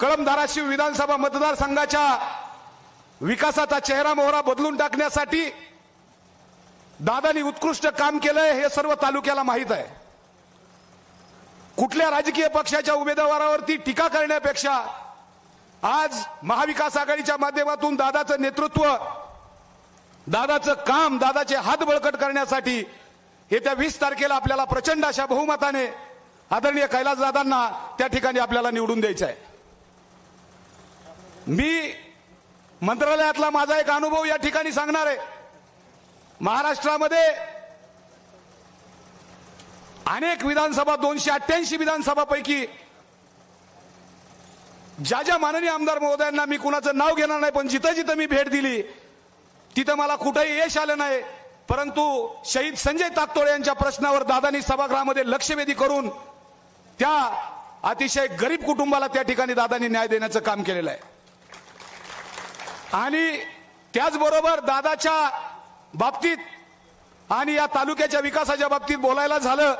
कळंब धाराशिव विधानसभा मतदारसंघाच्या विकासाचा चेहरा मोहरा बदलून टाकण्यासाठी दादांनी उत्कृष्ट काम केलंय हे सर्व तालुक्याला माहित आहे। कुठल्या राजकीय पक्षाच्या उमेदवारावरती टीका करण्यापेक्षा आज महाविकास आघाडीच्या माध्यमातून दादाचं नेतृत्व, दादाचं काम, दादाचे हात बळकट करण्यासाठी येत्या 20 तारखेला आपल्याला प्रचंड अशा बहुमताने आदरणीय कैलासदादांना त्या ठिकाणी आपल्याला निवडून द्यायचं आहे। मी मंत्रालयातला माझा एक अनुभव या ठिकाणी सांगणार आहे। महाराष्ट्रामध्ये अनेक विधानसभा 288 विधानसभापैकी ज्या माननीय आमदार महोदयांना मी कुणाचं नाव घेणार नाही, पण जिथं जिथं मी भेट दिली तिथं मला कुठेही यश आलं नाही, परंतु शहीद संजय ताकतोळे यांच्या प्रश्नावर दादांनी सभागृहामध्ये लक्षवेधी करून त्या अतिशय गरीब कुटुंबाला त्या ठिकाणी दादांनी न्याय देण्याचं काम केलेलं आहे। आणि त्याचबरोबर दादाच्या बाबतीत आणि या तालुक्याच्या विकासाच्या बाबतीत बोलायला झालं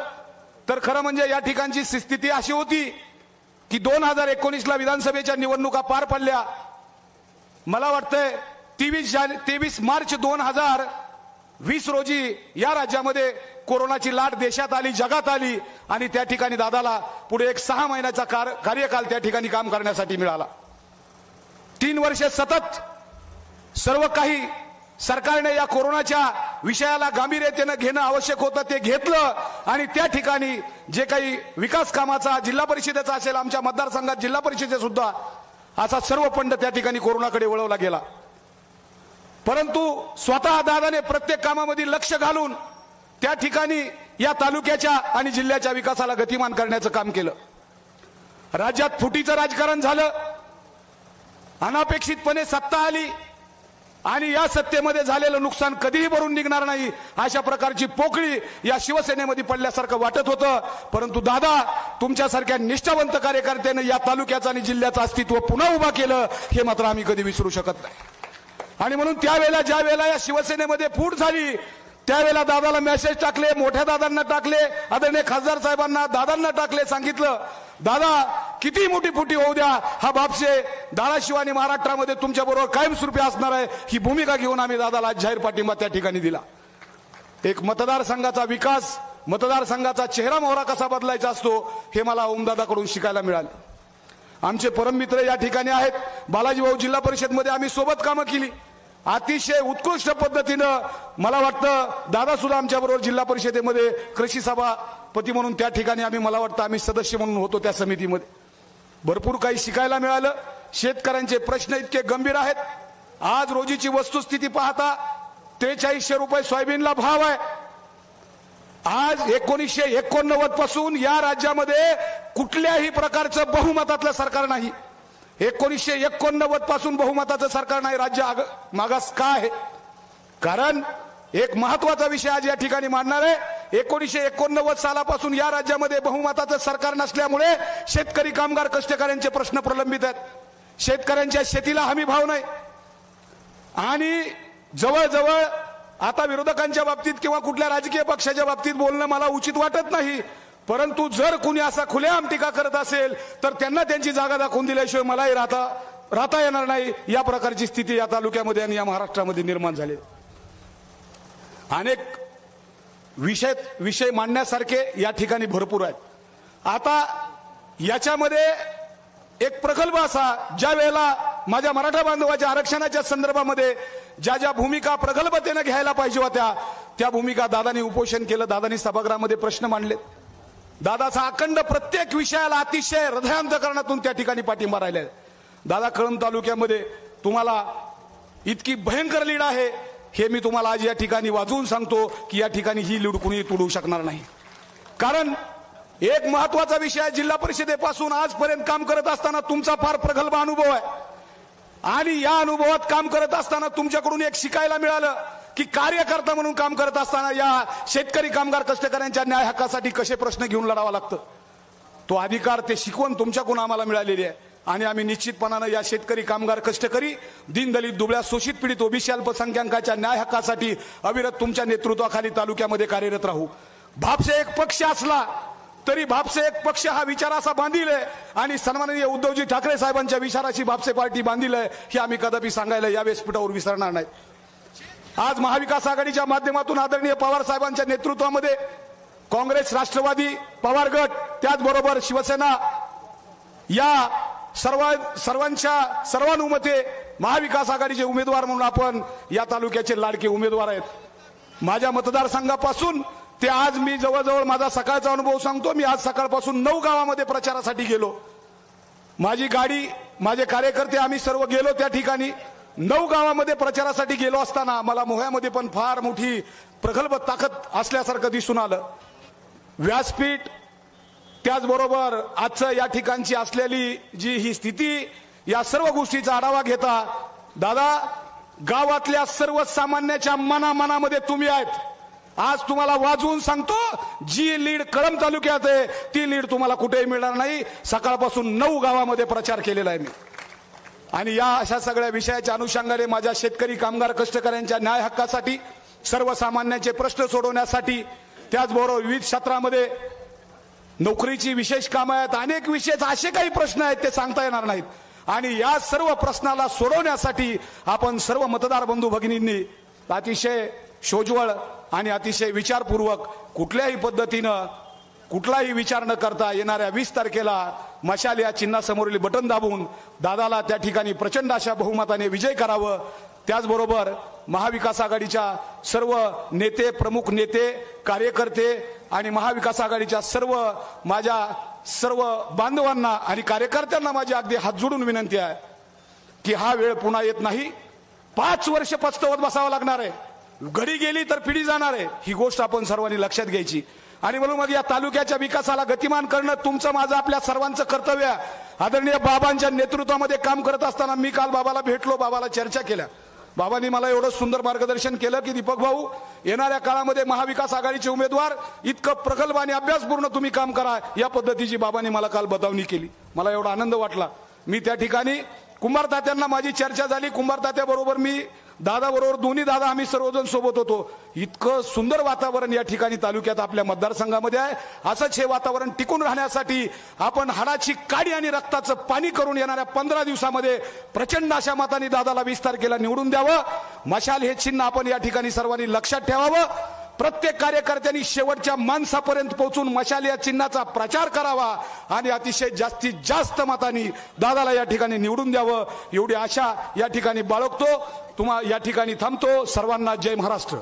तर खरं म्हणजे या ठिकाणची स्थिती अशी होती की 2019ला विधानसभेच्या निवडणुका पार पडल्या। मला वाटतंय 23 मार्च 2020 रोजी या राज्यामध्ये कोरोनाची लाट देशात आली, जगात आली आणि त्या ठिकाणी दादाला पुढे एक 6 महिन्याचा कार्यकाल त्या ठिकाणी काम करण्यासाठी मिळाला। 3 वर्षे सतत सर्व काही सरकारने या कोरोनाच्या विषयाला गांभीर्याने घेणं आवश्यक होतं ते घेतलं आणि त्या ठिकाणी जे काही विकास कामाचा जिल्हा परिषदेचा असेल, आमच्या मतदारसंघात जिल्हा परिषदेचा सुद्धा असा सर्व फंड त्या ठिकाणी कोरोनाकडे वळवला गेला। परंतु स्वतः दादाने प्रत्येक कामामध्ये लक्ष घालून त्या ठिकाणी या तालुक्याच्या आणि जिल्ह्याच्या विकासाला गतिमान करण्याचं काम केलं। राज्यात फुटीचं राजकारण झालं, अनापेक्षितपणे सत्ता आली आणि या सत्तेमध्ये झालेलं नुकसान कधीही भरून निघणार नाही अशा प्रकारची पोकळी या शिवसेनेमध्ये पडल्यासारखं वाटत होतं। परंतु दादा तुमच्यासारख्या निष्ठावंत कार्यकर्त्याने या तालुक्याचं आणि जिल्ह्याचं अस्तित्व पुन्हा उभा केलं हे मात्र आम्ही कधी विसरू शकत नाही। आणि म्हणून त्यावेळेला ज्या वेळेला या शिवसेनेमध्ये फूट झाली त्यावेळेला दादाला मेसेज टाकले, मोठ्या दादांना टाकले, आदरणीय खासदार साहेबांना, दादांना टाकले, सांगितलं दादा किती मोठी फुटी होऊ द्या, हा बापशे धाराशिव आणि महाराष्ट्रामध्ये तुमच्या बरोबर कायमस्वरूपी असणार आहे ही भूमिका घेऊन आम्ही दादाला जाहीर पाठिंबा त्या ठिकाणी दिला। एक मतदारसंघाचा विकास, मतदारसंघाचा चेहरा मोहरा कसा बदलायचा असतो हे मला ओमदादाकडून शिकायला मिळाले। आमचे परममित्र या ठिकाणी आहेत, बालाजी भाऊ जिल्हा परिषदमध्ये आम्ही सोबत कामं केली, अतिशय उत्कृष्ट पद्धतीनं मला वाटतं दादा सुद्धा आमच्या बरोबर जिल्हा परिषदेमध्ये कृषी सभापती म्हणून त्या ठिकाणी मला वाटतं आम्ही सदस्य म्हणून होतो त्या समितीमध्ये। भरपूर काही शिकायला मिळालं। शेतकऱ्यांचे प्रश्न इतके गंभीर आहेत। आज रोजीची वस्तुस्थिती पाहता 4300 रुपये सोयाबीनला भाव आहे। आज 1989 पासून या राज्यामध्ये कुठल्याही प्रकारचं बहुमतातलं सरकार नाही। 1989 पासून बहुमताचं सरकार नाही। राज्य मागास का आहे? कारण एक महत्वाचा विषय आज या ठिकाणी मांडणार आहे। 1989 सालापासून या राज्यामध्ये बहुमताचं सरकार नसल्यामुळे शेतकरी, कामगार, कष्टकऱ्यांचे प्रश्न प्रलंबित आहेत। शेतकऱ्यांच्या शेतीला हमी भाव नाही आणि जवळजवळ आता विरोधकांच्या बाबतीत किंवा कुठल्या राजकीय पक्षाच्या बाबतीत बोलणं मला उचित वाटत नाही, परंतु जर कुणी असा खुलेआम टीका करत असेल तर त्यांना त्यांची जागा दाखवून दिल्याशिवाय मलाही राहता येणार नाही। या प्रकारची स्थिती या तालुक्यामध्ये आणि या महाराष्ट्रामध्ये निर्माण झाली। अनेक विषय मांडण्यासारखे या ठिकाणी भरपूर आहेत। आता याच्यामध्ये एक प्रकल्प असा ज्या वेळेला माझ्या मराठा बांधवाच्या आरक्षणाच्या संदर्भामध्ये ज्या भूमिका प्रगल्भतेने घ्यायला पाहिजे होत्या त्या भूमिका दादांनी उपोषण केलं, दादांनी सभागृहामध्ये प्रश्न मांडले। दादाचा अखंड प्रत्येक विषयाला अतिशय हृदयांतकरणातून त्या ठिकाणी पाठिंबा राहिलाय। दादा कळंब तालुक्यामध्ये तुम्हाला इतकी भयंकर लीड आहे हे मी तुम्हाला आज या ठिकाणी वाजवून सांगतो की या ठिकाणी ही लीड कुणी तोडू शकणार नाही। कारण एक महत्वाचा विषय जिल्हा परिषदेपासून आजपर्यंत काम करत असताना तुमचा फार प्रगल्भ अनुभव आहे आणि या अनुभवात काम करत असताना तुमच्याकडून एक शिकायला मिळालं की कार्यकर्ता म्हणून काम करत असताना या शेतकरी, कामगार, कष्टकऱ्यांच्या न्याय हक्कासाठी कसे प्रश्न घेऊन लढावा लागतं तो अधिकार, ते शिकवण तुमच्याकडून आम्हाला मिळालेली आहे। आणि आम्ही निश्चितपणाने या शेतकरी, कामगार, कष्टकरी, दीनदलित, दुबळ्या, शोषित, पीडित, ओबीसी, अल्पसंख्याकांच्या न्याय हक्कासाठी अविरत तुमच्या नेतृत्वाखाली तालुक्यामध्ये कार्यरत राहू। भापसे एक पक्ष असला तरी भापसे एक पक्ष हा विचार असा बांधील आहे आणि सन्माननीय उद्धवजी ठाकरे साहेबांच्या विचाराची भापसे पार्टी बांधील आहे हे आम्ही कदापि सांगायला या व्यासपीठावर विसरणार नाही। आज महाविकास आघाडीच्या माध्यमातून आदरणीय पवार साहेबांच्या नेतृत्वामध्ये काँग्रेस, राष्ट्रवादी, पवार गट त्याचबरोबर शिवसेना या सर्वानुमते महाविकास आघाडीचे उमेदवार म्हणून आपण या तालुक्याचे लाडके उमेदवार आहेत। माझ्या मतदारसंघापासून ते आज मी जवळजवळ माझा सकाळचा अनुभव सांगतो, मी आज सकाळपासून 9 गावामध्ये प्रचारासाठी गेलो। माझी गाडी, माझे कार्यकर्ते आम्ही सर्व गेलो त्या ठिकाणी। 9 गावामध्ये प्रचारासाठी गेलो असताना मला मोह्यामध्ये पण फार मोठी प्रगल्भ ताकद असल्यासारखं दिसून आलं। व्यासपीठ त्याचबरोबर आजचं या ठिकाणची असलेली जी ही स्थिती, या सर्व गोष्टीचा आढावा घेता दादा गावातल्या सर्वसामान्याच्या मनामध्ये तुम्ही आहेत। आज तुम्हाला वाजवून सांगतो, जी लीड कळंब तालुक्यात आहे ती लीड तुम्हाला कुठेही मिळणार नाही। सकाळपासून 9 गावामध्ये प्रचार केलेला आहे मी आणि या अशा सगळ्या विषयाच्या अनुषंगाने माझ्या शेतकरी, कामगार, कष्टकऱ्यांच्या न्याय हक्कासाठी, सर्वसामान्यांचे प्रश्न सोडवण्यासाठी, त्याचबरोबर विविध क्षेत्रामध्ये नोकरीची विशेष कामं आहेत, अनेक विशेष असे काही प्रश्न आहेत ते सांगता येणार नाहीत आणि या सर्व प्रश्नाला सोडवण्यासाठी आपण सर्व मतदार बंधू भगिनींनी अतिशय सोज्वळ आणि अतिशय विचारपूर्वक कुठल्याही पद्धतीनं कुठलाही विचार न करता येणाऱ्या 20 तारखेला मशाल या चिन्हासमोरील बटन दाबून दादाला त्या ठिकाणी प्रचंड अशा बहुमताने विजय करावं। त्याचबरोबर महाविकास आघाडीच्या सर्व नेते, प्रमुख नेते, कार्यकर्ते आणि महाविकास आघाडीच्या माझ्या सर्व बांधवांना आणि कार्यकर्त्यांना माझी अगदी हात जोडून विनंती आहे की हा वेळ पुन्हा येत नाही। 5 वर्ष पस्तवत बसावं लागणार आहे, घडी गेली तर पिढी जाणार आहे, ही गोष्ट आपण सर्वांनी लक्षात घ्यायची आणि म्हणून मग या तालुक्याच्या विकासाला गतिमान करणं तुमचं, माझं, आपल्या सर्वांचं कर्तव्य आहे। आदरणीय बाबांच्या नेतृत्वामध्ये काम करत असताना मी काल बाबाला भेटलो, बाबाला चर्चा केल्या। बाबांनी मला एवढं सुंदर मार्गदर्शन केलं की दीपक भाऊ, येणाऱ्या काळामध्ये महाविकास आघाडीचे उमेदवार इतकं प्रगल्भ आणि अभ्यासपूर्ण तुम्ही काम करा, या पद्धतीची बाबांनी मला काल बतावणी केली। मला एवढा आनंद वाटला। मी त्या ठिकाणी कुंभार तात्यांना माझी चर्चा झाली, कुंभार तात्याबरोबर मी, दादा बरोबर, दोन्ही दादा आम्ही सर्वजण सोबत होतो। इतकं सुंदर वातावरण या ठिकाणी तालुक्यात आपल्या मतदारसंघामध्ये आहे। असंच हे वातावरण टिकून राहण्यासाठी आपण हाडाची काडी आणि रक्ताचं पाणी करून येणाऱ्या 15 दिवसामध्ये प्रचंड अशा मतांनी दादाला 20 तारखेला निवडून द्यावं। मशाल हे चिन्ह आपण या ठिकाणी सर्वांनी लक्षात ठेवावं। प्रत्येक कार्यकर्त्यांनी शेवटच्या माणसापर्यंत पोहोचून मशाल या चिन्हाचा प्रचार करावा आणि अतिशय जास्तीत जास्त मतांनी दादाला या ठिकाणी निवडून द्यावं, एवढी आशा या ठिकाणी बाळगतो। या ठिकाणी थांबतो। सर्वांना जय महाराष्ट्र।